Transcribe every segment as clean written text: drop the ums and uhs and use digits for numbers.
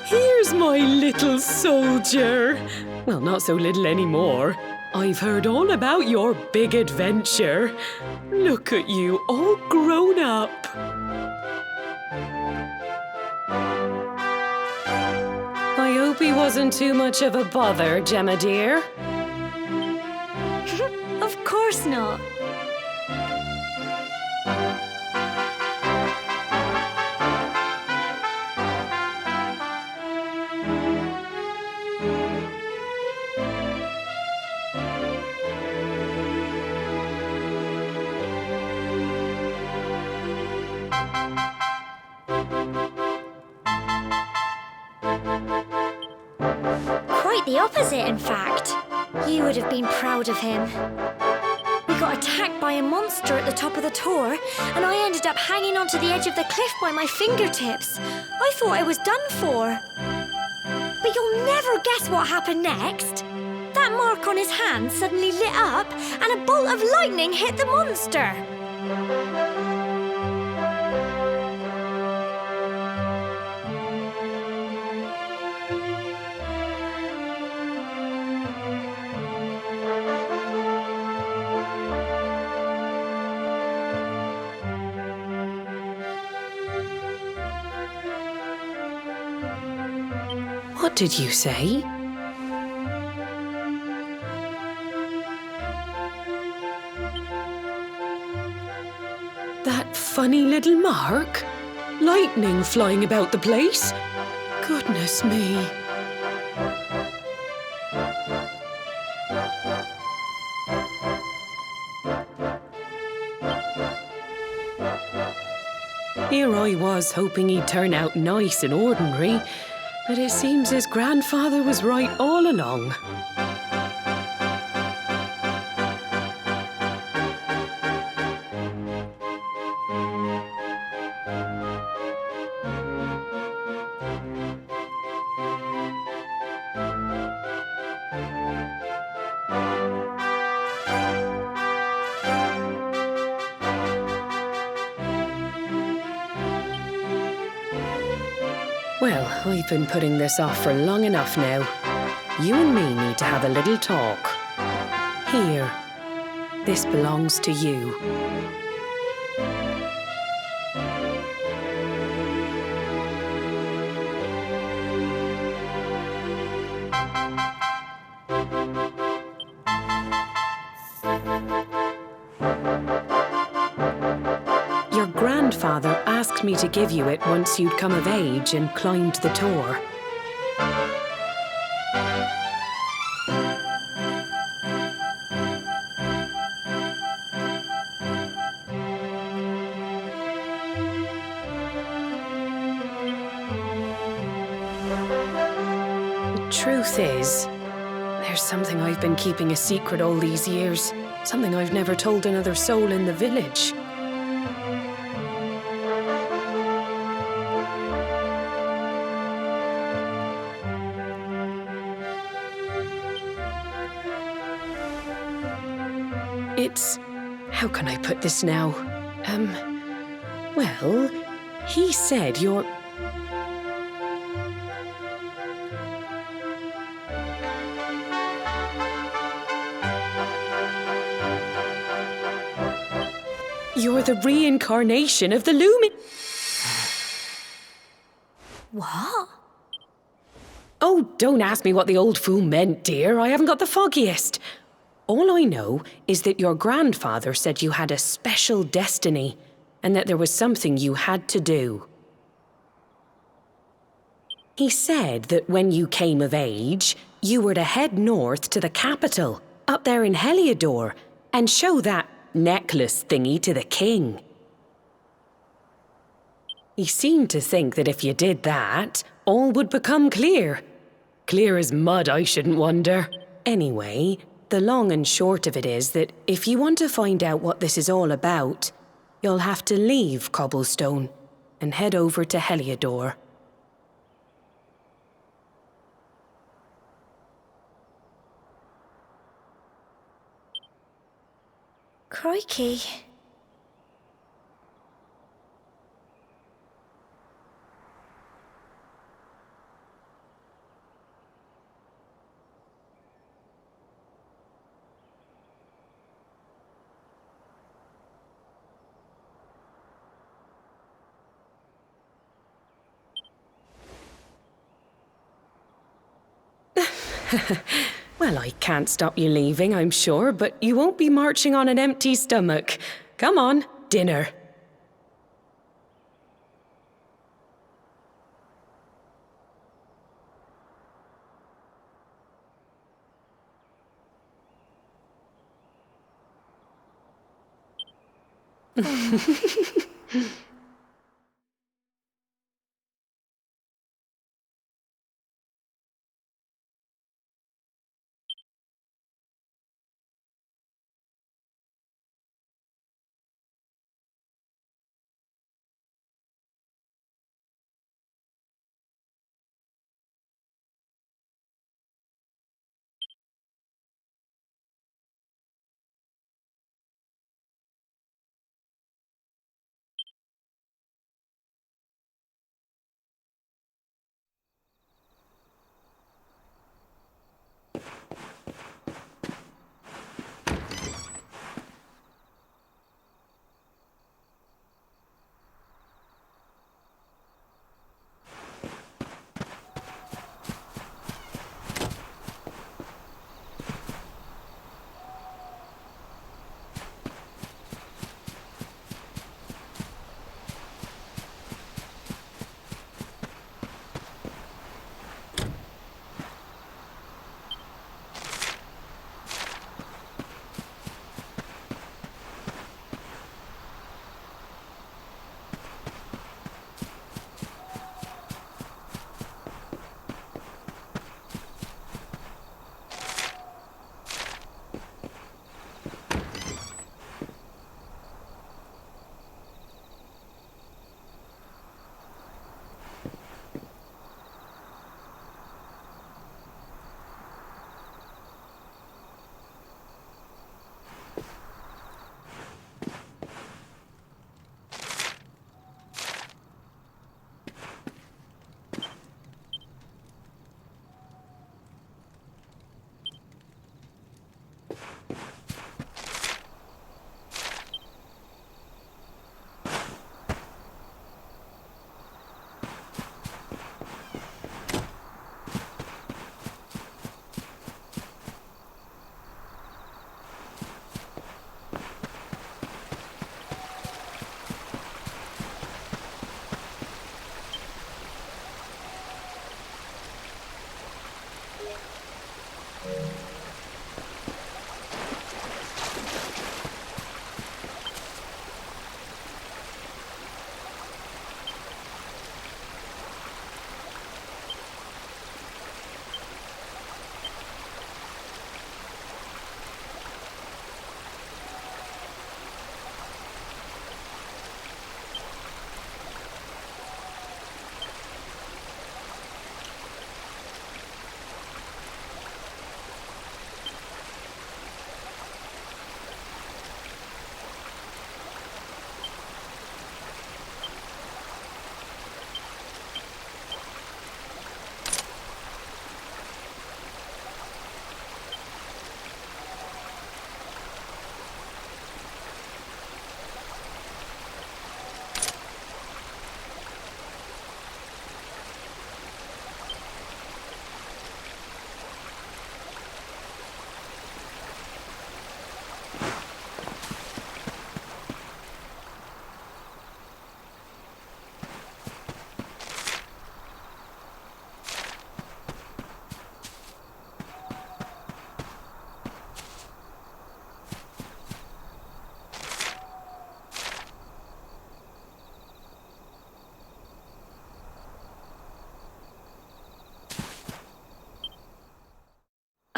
Here's my little soldier. Well, not so little anymore. I've heard all about your big adventure. Look at you, all grown up. I hope he wasn't too much of a bother, Gemma dear. Of course not. Quite the opposite, in fact. You would have been proud of him. We got attacked by a monster at the top of the tor, and I ended up hanging onto the edge of the cliff by my fingertips. I thought I was done for. But you'll never guess what happened next. That mark on his hand suddenly lit up, and a bolt of lightning hit the monster. What did you say? That funny little mark? Lightning flying about the place? Goodness me. Here I was hoping he'd turn out nice and ordinary, but it seems his grandfather was right all along. Well, I've been putting this off for long enough now. You and me need to have a little talk. Here, this belongs to you. Your grandfather asked me to give you it once you'd come of age and climbed the tor. The truth is, there's something I've been keeping a secret all these years. Something I've never told another soul in the village. It's... how can I put this now? Well, he said you're... You're the reincarnation of the Lumin... What? Oh, don't ask me what the old fool meant, dear. I haven't got the foggiest. All I know is that your grandfather said you had a special destiny and that there was something you had to do. He said that when you came of age, you were to head north to the capital, up there in Heliodor, and show that necklace thingy to the king. He seemed to think that if you did that, all would become clear. Clear as mud, I shouldn't wonder. Anyway, the long and short of it is that if you want to find out what this is all about, you'll have to leave Cobblestone and head over to Heliodor. . ' Crikey. Well, I can't stop you leaving, I'm sure, but you won't be marching on an empty stomach. Come on, dinner.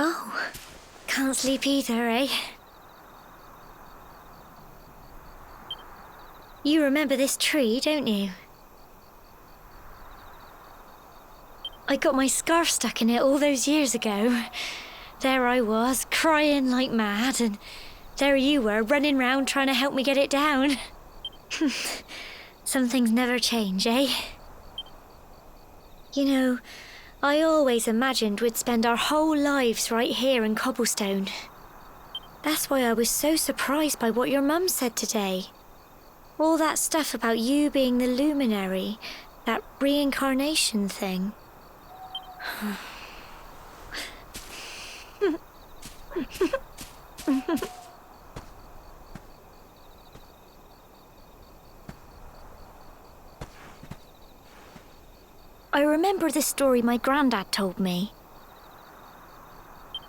Oh, can't sleep either, eh? You remember this tree, don't you? I got my scarf stuck in it all those years ago. There I was, crying like mad, and there you were, running round trying to help me get it down. Some things never change, eh? You know, I always imagined we'd spend our whole lives right here in Cobblestone. That's why I was so surprised by what your mum said today. All that stuff about you being the luminary, that reincarnation thing. I remember the story my granddad told me.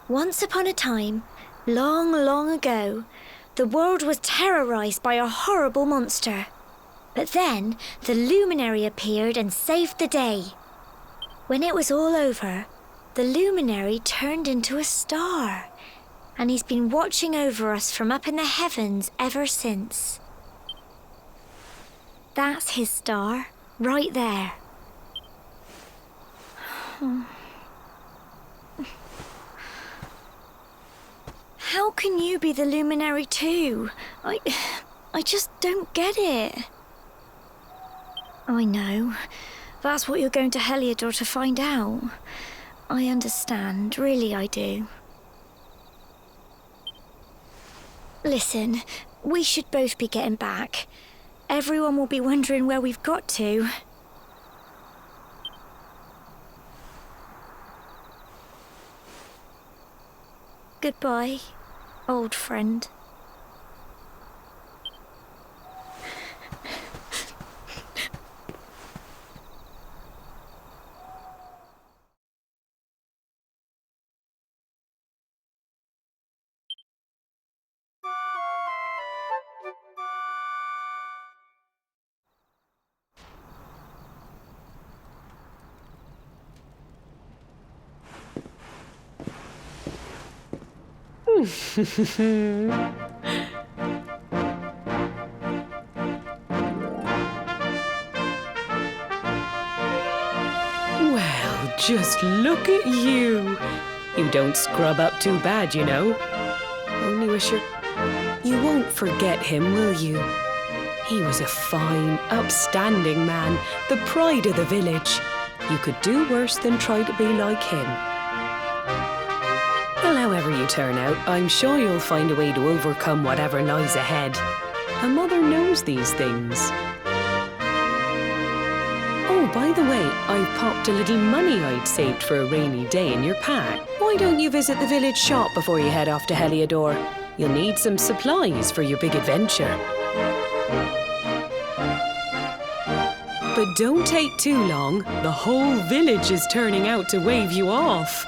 Once upon a time, long, long ago, the world was terrorized by a horrible monster. But then, the luminary appeared and saved the day. When it was all over, the luminary turned into a star. And he's been watching over us from up in the heavens ever since. That's his star, right there. How can you be the luminary too? I just don't get it. I know. That's what you're going to Heliodor to find out. I understand, really I do. Listen, we should both be getting back. Everyone will be wondering where we've got to. Goodbye, old friend. Well, just look at you. You don't scrub up too bad, you know. Only wish you won't forget him, will you? He was a fine, upstanding man, the pride of the village. You could do worse than try to be like him. Well, however you turn out, I'm sure you'll find a way to overcome whatever lies ahead. A mother knows these things. Oh, by the way, I've popped a little money I'd saved for a rainy day in your pack. Why don't you visit the village shop before you head off to Heliodor? You'll need some supplies for your big adventure. But don't take too long. The whole village is turning out to wave you off.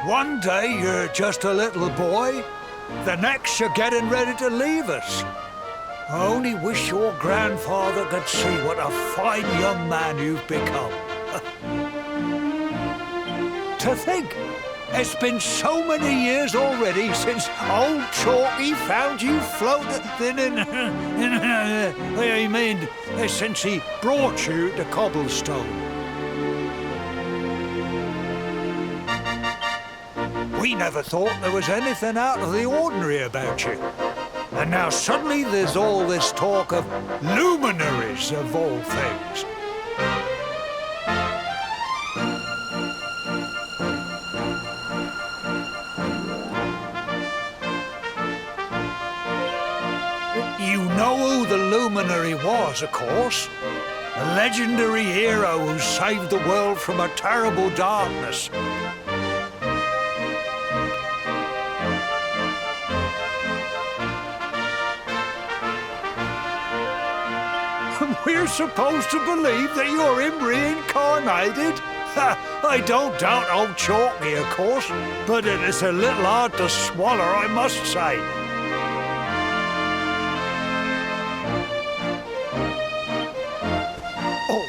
One day you're just a little boy, the next you're getting ready to leave us. I only wish your grandfather could see what a fine young man you've become. To think, it's been so many years already since old Chalky found you floating I mean, since he brought you to Cobblestone. We never thought there was anything out of the ordinary about you. And now suddenly there's all this talk of luminaries of all things. You know who the luminary was, of course. A legendary hero who saved the world from a terrible darkness. We're supposed to believe that you're him reincarnated? I don't doubt old Chalky, of course, but it is a little hard to swallow, I must say. Oh,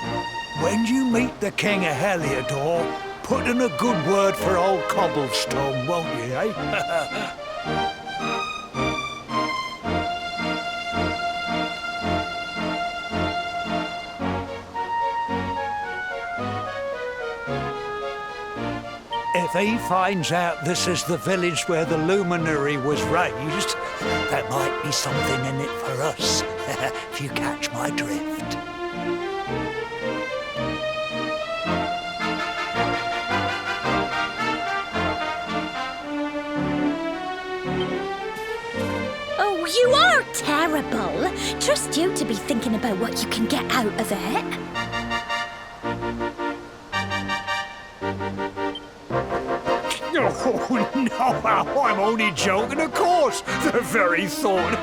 when you meet the King of Heliodor, put in a good word for old Cobblestone, won't you, eh? If he finds out this is the village where the luminary was raised, there might be something in it for us, if you catch my drift. Oh, you are terrible. Trust you to be thinking about what you can get out of it. Oh, no, I'm only joking, of course. The very thought.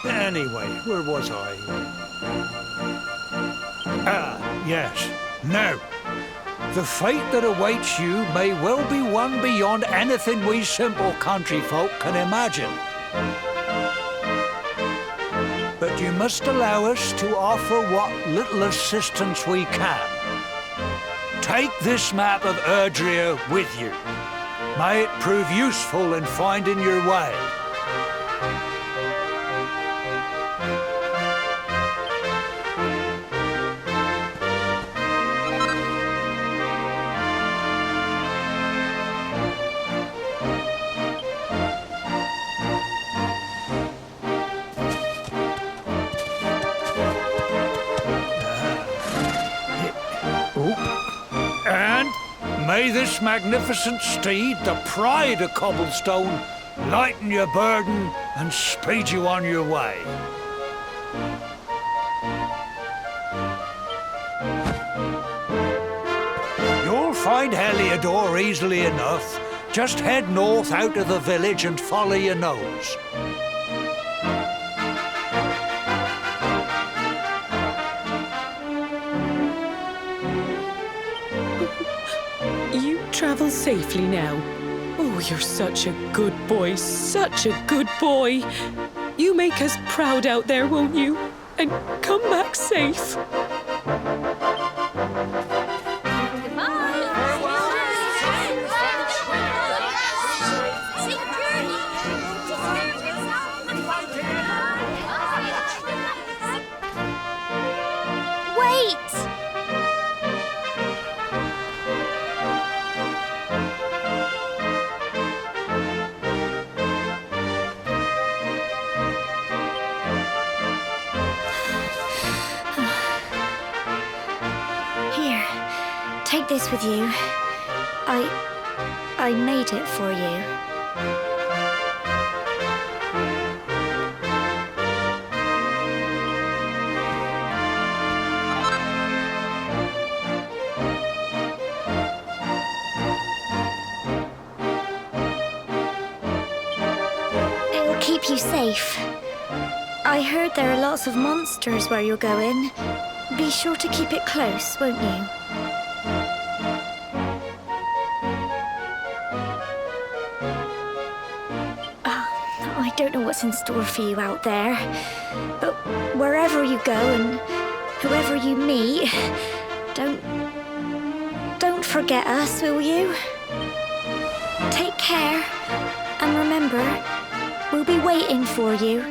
Anyway, where was I? Ah, yes. Now, the fate that awaits you may well be one beyond anything we simple country folk can imagine. But you must allow us to offer what little assistance we can. Take this map of Erdrea with you. May it prove useful in finding your way. And may this magnificent steed, the pride of Cobblestone, lighten your burden and speed you on your way. You'll find Heliodor easily enough. Just head north out of the village and follow your nose. Travel safely now. Oh, you're such a good boy, such a good boy. You make us proud out there, won't you? And come back safe. Take this with you. I made it for you. It'll keep you safe. I heard there are lots of monsters where you're going. Be sure to keep it close, won't you? what's in store for you out there. But wherever you go and whoever you meet, don't forget us, will you? Take care, and remember, we'll be waiting for you.